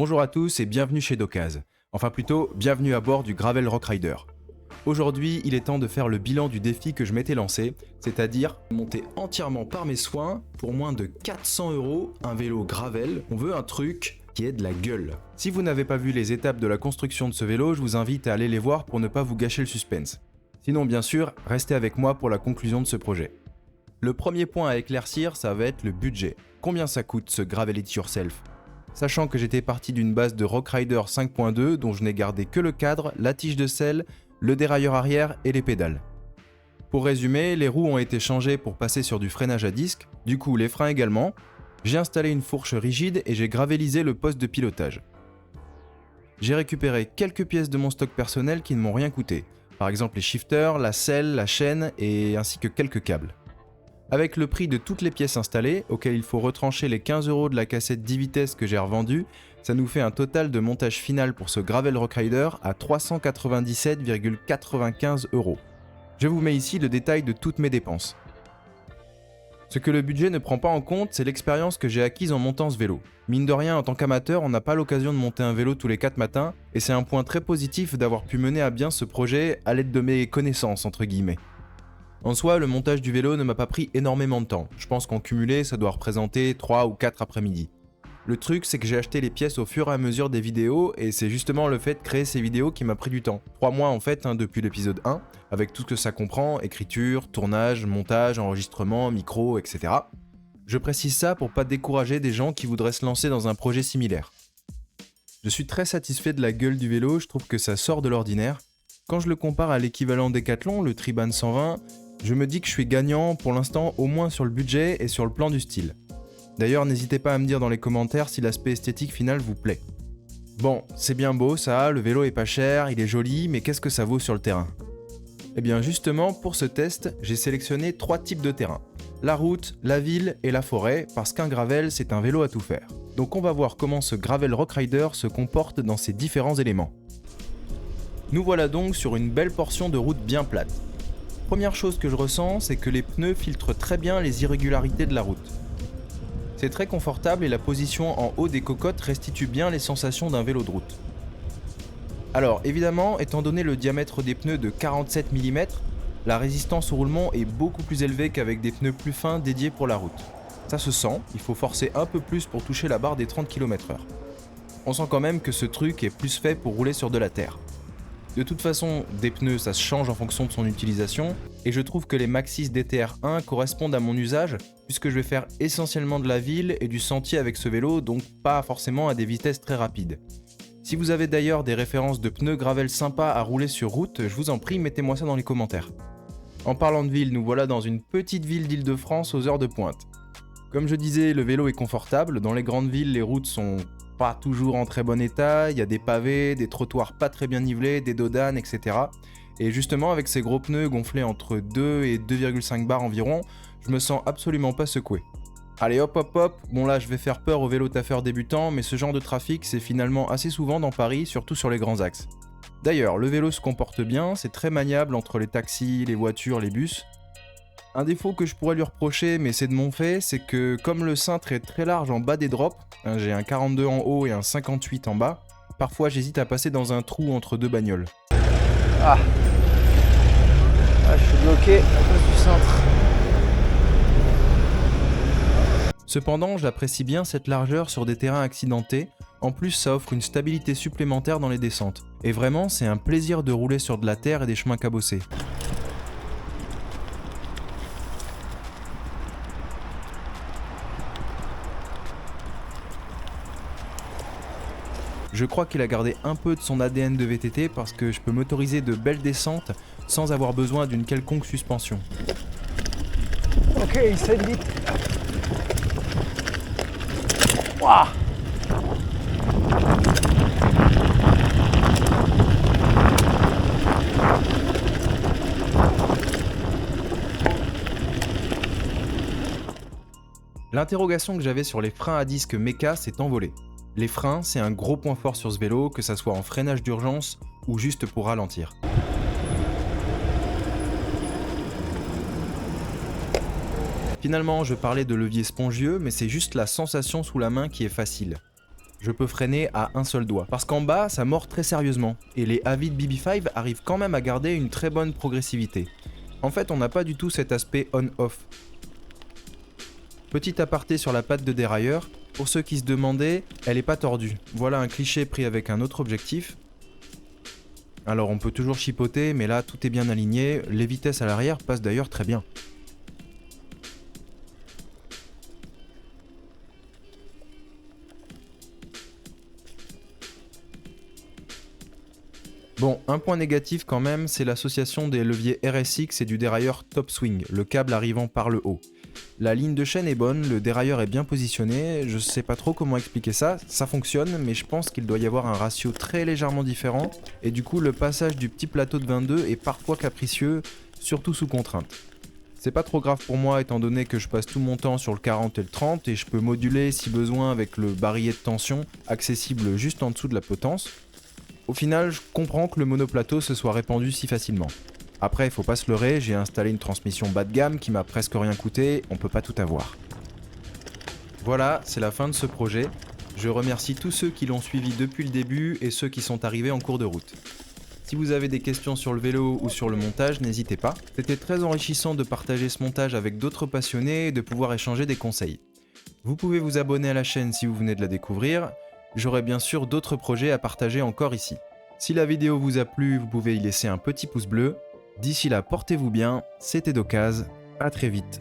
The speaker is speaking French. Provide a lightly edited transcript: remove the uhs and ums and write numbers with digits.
Bonjour à tous et bienvenue chez Docaz. Enfin plutôt, bienvenue à bord du Gravel Rock Rider. Aujourd'hui, il est temps de faire le bilan du défi que je m'étais lancé, c'est-à-dire monter entièrement par mes soins pour moins de 400 € un vélo gravel. On veut un truc qui ait de la gueule. Si vous n'avez pas vu les étapes de la construction de ce vélo, je vous invite à aller les voir pour ne pas vous gâcher le suspense. Sinon, bien sûr, restez avec moi pour la conclusion de ce projet. Le premier point à éclaircir, ça va être le budget. Combien ça coûte ce Gravel It Yourself ? Sachant que j'étais parti d'une base de Rock Rider 5.2 dont je n'ai gardé que le cadre, la tige de selle, le dérailleur arrière et les pédales. Pour résumer, les roues ont été changées pour passer sur du freinage à disque, du coup les freins également. J'ai installé une fourche rigide et j'ai gravélisé le poste de pilotage. J'ai récupéré quelques pièces de mon stock personnel qui ne m'ont rien coûté, par exemple les shifters, la selle, la chaîne et ainsi que quelques câbles. Avec le prix de toutes les pièces installées, auxquelles il faut retrancher les 15 € de la cassette 10 vitesses que j'ai revendue, ça nous fait un total de montage final pour ce Gravel Rock Rider à 397,95 €. Je vous mets ici le détail de toutes mes dépenses. Ce que le budget ne prend pas en compte, c'est l'expérience que j'ai acquise en montant ce vélo. Mine de rien, en tant qu'amateur, on n'a pas l'occasion de monter un vélo tous les 4 matins, et c'est un point très positif d'avoir pu mener à bien ce projet à l'aide de mes connaissances, entre guillemets. En soi, le montage du vélo ne m'a pas pris énormément de temps. Je pense qu'en cumulé, ça doit représenter 3 ou 4 après-midi. Le truc, c'est que j'ai acheté les pièces au fur et à mesure des vidéos, et c'est justement le fait de créer ces vidéos qui m'a pris du temps. 3 mois en fait, depuis l'épisode 1, avec tout ce que ça comprend, écriture, tournage, montage, enregistrement, micro, etc. Je précise ça pour pas décourager des gens qui voudraient se lancer dans un projet similaire. Je suis très satisfait de la gueule du vélo, je trouve que ça sort de l'ordinaire. Quand je le compare à l'équivalent Decathlon, le Triban 120, je me dis que je suis gagnant pour l'instant au moins sur le budget et sur le plan du style. D'ailleurs, n'hésitez pas à me dire dans les commentaires si l'aspect esthétique final vous plaît. Bon, c'est bien beau ça, le vélo est pas cher, il est joli, mais qu'est-ce que ça vaut sur le terrain ? Eh bien justement, pour ce test, j'ai sélectionné 3 types de terrain. La route, la ville et la forêt, parce qu'un gravel, c'est un vélo à tout faire. Donc on va voir comment ce Gravel Rock Rider se comporte dans ces différents éléments. Nous voilà donc sur une belle portion de route bien plate. Première chose que je ressens, c'est que les pneus filtrent très bien les irrégularités de la route. C'est très confortable et la position en haut des cocottes restitue bien les sensations d'un vélo de route. Alors évidemment, étant donné le diamètre des pneus de 47 mm, la résistance au roulement est beaucoup plus élevée qu'avec des pneus plus fins dédiés pour la route. Ça se sent, il faut forcer un peu plus pour toucher la barre des 30 km/h. On sent quand même que ce truc est plus fait pour rouler sur de la terre. De toute façon, des pneus ça se change en fonction de son utilisation, et je trouve que les Maxxis DTR1 correspondent à mon usage, puisque je vais faire essentiellement de la ville et du sentier avec ce vélo, donc pas forcément à des vitesses très rapides. Si vous avez d'ailleurs des références de pneus gravel sympas à rouler sur route, je vous en prie, mettez-moi ça dans les commentaires. En parlant de ville, nous voilà dans une petite ville d'Île-de-France aux heures de pointe. Comme je disais, le vélo est confortable, dans les grandes villes les routes sont pas toujours en très bon état, il y a des pavés, des trottoirs pas très bien nivelés, des dodanes, etc. Et justement avec ces gros pneus gonflés entre 2 et 2,5 bars environ, je me sens absolument pas secoué. Allez hop hop hop, bon là je vais faire peur aux vélos taffeurs débutants, mais ce genre de trafic c'est finalement assez souvent dans Paris, surtout sur les grands axes. D'ailleurs, le vélo se comporte bien, c'est très maniable entre les taxis, les voitures, les bus. Un défaut que je pourrais lui reprocher, mais c'est de mon fait, c'est que comme le cintre est très large en bas des drops, j'ai un 42 en haut et un 58 en bas, parfois j'hésite à passer dans un trou entre deux bagnoles. Ah, je suis bloqué à cause du cintre. Cependant, j'apprécie bien cette largeur sur des terrains accidentés, en plus ça offre une stabilité supplémentaire dans les descentes. Et vraiment, c'est un plaisir de rouler sur de la terre et des chemins cabossés. Je crois qu'il a gardé un peu de son ADN de VTT parce que je peux m'autoriser de belles descentes sans avoir besoin d'une quelconque suspension. Ok, il s'aide vite. Waouh. L'interrogation que j'avais sur les freins à disque Mecha s'est envolée. Les freins, c'est un gros point fort sur ce vélo, que ça soit en freinage d'urgence ou juste pour ralentir. Finalement, je parlais de levier spongieux, mais c'est juste la sensation sous la main qui est facile. Je peux freiner à un seul doigt. Parce qu'en bas, ça mord très sérieusement. Et les Avid BB5 arrivent quand même à garder une très bonne progressivité. En fait, on n'a pas du tout cet aspect on-off. Petit aparté sur la patte de dérailleur, pour ceux qui se demandaient, elle est pas tordue. Voilà un cliché pris avec un autre objectif. Alors on peut toujours chipoter, mais là tout est bien aligné, les vitesses à l'arrière passent d'ailleurs très bien. Bon, un point négatif quand même, c'est l'association des leviers RSX et du dérailleur Top Swing, le câble arrivant par le haut. La ligne de chaîne est bonne, le dérailleur est bien positionné, je sais pas trop comment expliquer ça, ça fonctionne, mais je pense qu'il doit y avoir un ratio très légèrement différent, et du coup le passage du petit plateau de 22 est parfois capricieux, surtout sous contrainte. C'est pas trop grave pour moi étant donné que je passe tout mon temps sur le 40 et le 30 et je peux moduler si besoin avec le barillet de tension accessible juste en dessous de la potence. Au final, je comprends que le monoplateau se soit répandu si facilement. Après, il faut pas se leurrer, j'ai installé une transmission bas de gamme qui m'a presque rien coûté, on peut pas tout avoir. Voilà, c'est la fin de ce projet. Je remercie tous ceux qui l'ont suivi depuis le début et ceux qui sont arrivés en cours de route. Si vous avez des questions sur le vélo ou sur le montage, n'hésitez pas. C'était très enrichissant de partager ce montage avec d'autres passionnés et de pouvoir échanger des conseils. Vous pouvez vous abonner à la chaîne si vous venez de la découvrir. J'aurai bien sûr d'autres projets à partager encore ici. Si la vidéo vous a plu, vous pouvez y laisser un petit pouce bleu. D'ici là, portez-vous bien, c'était Docaz, à très vite.